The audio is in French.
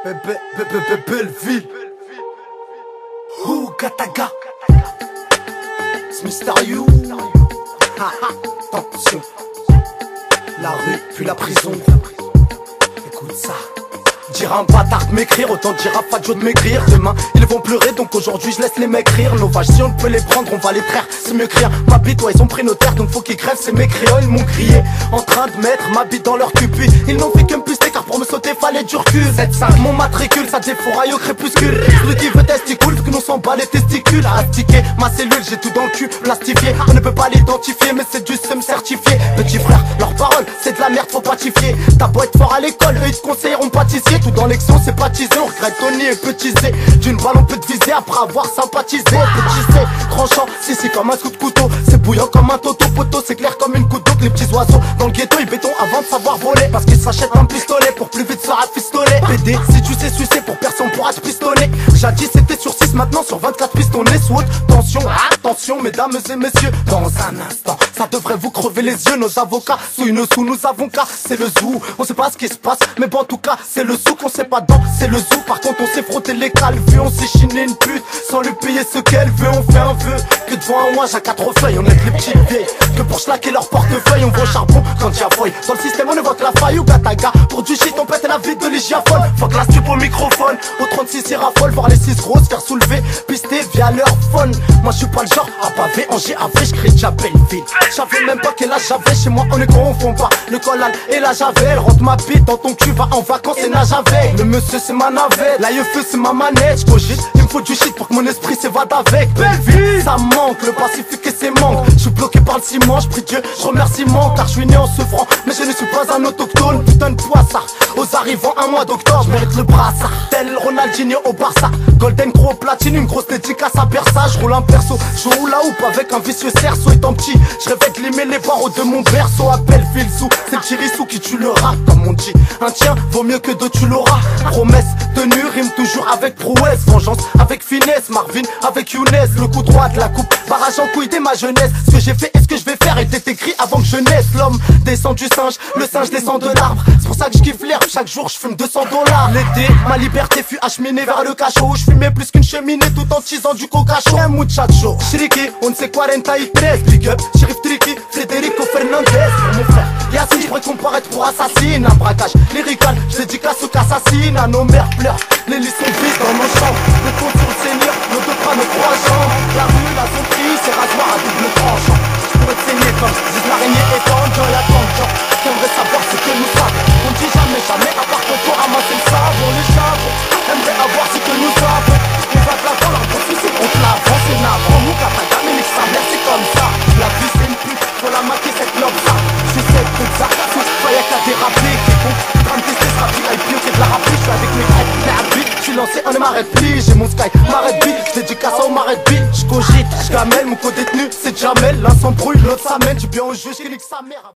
Belleville. Ouh, Gataga. C'est mystérieux. Attention. La rue, puis la prison. Écoute ça. Dire un bâtard de m'écrire, autant dire à Fadjo de m'écrire. Demain ils vont pleurer, donc aujourd'hui je laisse les m'écrire. Nos vaches, si on peut les prendre, on va les traire. C'est mieux crier. Ma bite, ouais, ils ont pris nos terres, donc faut qu'ils crèvent. C'est mes créoles, ils m'ont crié en train de mettre ma bite dans leur cupi. Ils n'ont fait qu'un puster, car pour me sauter fallait du recul. 7-5, mon matricule, ça défouraille au crépuscule. Celui qui veut testicule, que nous s'en bat les testicules. Astiquer ma cellule, j'ai tout dans le cul, plastifié. On ne peut pas l'identifier, mais c'est du seum certifié. Petit frère, leurs paroles, c'est de la merde, faut patifier. T'as beau être fort à l'école, eux ils te conseilleront pâtissier. Tout dans l'excellence, c'est baptisé, on regrette Tony et Petitzé. D'une balle on peut te viser après avoir sympathisé. Petitzé, tranchant, si comme un coup de couteau. C'est bouillant comme un toto poteau, c'est clair comme une goutte d'eau. Que les petits oiseaux dans le ghetto ils béton avant de savoir voler. Parce qu'ils s'achètent un pistolet pour plus vite se rafistoler. PD, si tu sais sucer pour personne pourra te pistonner. Jadis c'était sur 6, maintenant sur 24 pistonnés. Sous haute tension, attention mesdames et messieurs. Dans un instant, ça devrait vous crever les yeux. Nos avocats sous nous avons qu'à. C'est le zoo, on sait pas ce qui se passe, mais bon en tout cas c'est le sou qu'on sait pas dans, c'est le zoo. Par contre on s'est frotté les calvues, on s'est chiné une pute sans lui payer ce qu'elle veut. On fait un vœu que devant un ouage à 4 feuilles on aide les petites vieilles. Que pour schlaquer leur portefeuille on va au charbon quand y'a fouille. Dans le système on évoque la faille ou Gataga. Pour du shit on pète la vie de l'hygiaphone. Faut que la stupe au microphone, au 36 il raffole. Voir les 6 grosses faire soulever, pister via leur phone. Moi je suis pas le genre à baver en GAV, j'crie déjà Belleville. J'avais même pas quel âge j'avais, chez moi on ne confond pas le collal et la javel. Rentre ma bite dans ton cul, va en vacances et nage avec. Le monsieur c'est ma navette, l'aïeufeu c'est ma manette. J'cogite, il me faut du shit pour que mon esprit s'évade avec. Belleville, ça manque, le pacifique et ses manques. Je suis bloqué par le ciment, je prie Dieu, je remercie mon car je suis né en souffrant, mais je ne suis pas un autochtone. Putain de poissard, aux arrivants un mois d'octobre, je mérite le brassard. Tel Ronaldinho au Barça, Golden gros platine, une grosse dédicace à Bersa. Je roule un perso, je roule la houppe avec un vicieux cerceau. Étant petit, je rêvais de limer les barreaux de mon berceau. À Belleville sous, c'est le Chirissou qui tue le rat, comme on dit. Un tien vaut mieux que deux, tu l'auras. Promesse tenue, rime toujours avec prouesse. Vengeance avec finesse, Marvin avec Younes. Le coup droit de la coupe, barrage en couille dès ma jeunesse. Ce que j'ai fait et ce que je vais faire était écrit avant que je naisse. L'homme descend du singe, le singe descend de l'arbre. C'est pour ça que je kiffe l'herbe, chaque jour je fume 200 $. L'été, ma liberté fut acheminée vers le cachot où je fumais plus qu'une cheminée tout en tisant du coca chaud. Un muchacho, Shriki, on sait 43, big up, Sheriff Tricky, Federico Fernandez. Mon frère, Yassine, je pourrais comparaître pour assassine. Un braquage lyrical, je dédicace au qu'assassine. À nos mères pleurent, les lits sont vides dans nos chambres. Le compte sur le seigneur, nos deux bras, nos 3 jambes. La rue, la sonnerie, c'est rasoir à double tranchant. Je pourrais te saigner comme disent l'araignée étend. J'en y a tant de gens qui aimeraient savoir ce que nous savons. On dit jamais, jamais, à part qu'on peut ramasser le savon. Les chavons aimeraient avoir ce que nous avons. On va de l'avant, leur poursuit, on te l'avance. C'est navrant, nous, Gataga, mais nique sa mère, c'est comme ça. La vie, c'est une pute, faut la maquer, cette lobe, ça. Je sais que ça, faut y'a qu'à déraper. Qui bon, train de tester ce rap, il pire que de la rapper. Je suis avec mes crêpes, mais à but, je suis lancé, on ne m'arrête plus. J'ai mon sky, m'arrête vite, je dédicace au m'arrête vite. Je cogite, je gamelle, mon co-détenu, c'est Jamel. L'un s'embrouille, l'autre s'amène, du bien au juge qui nique sa mère.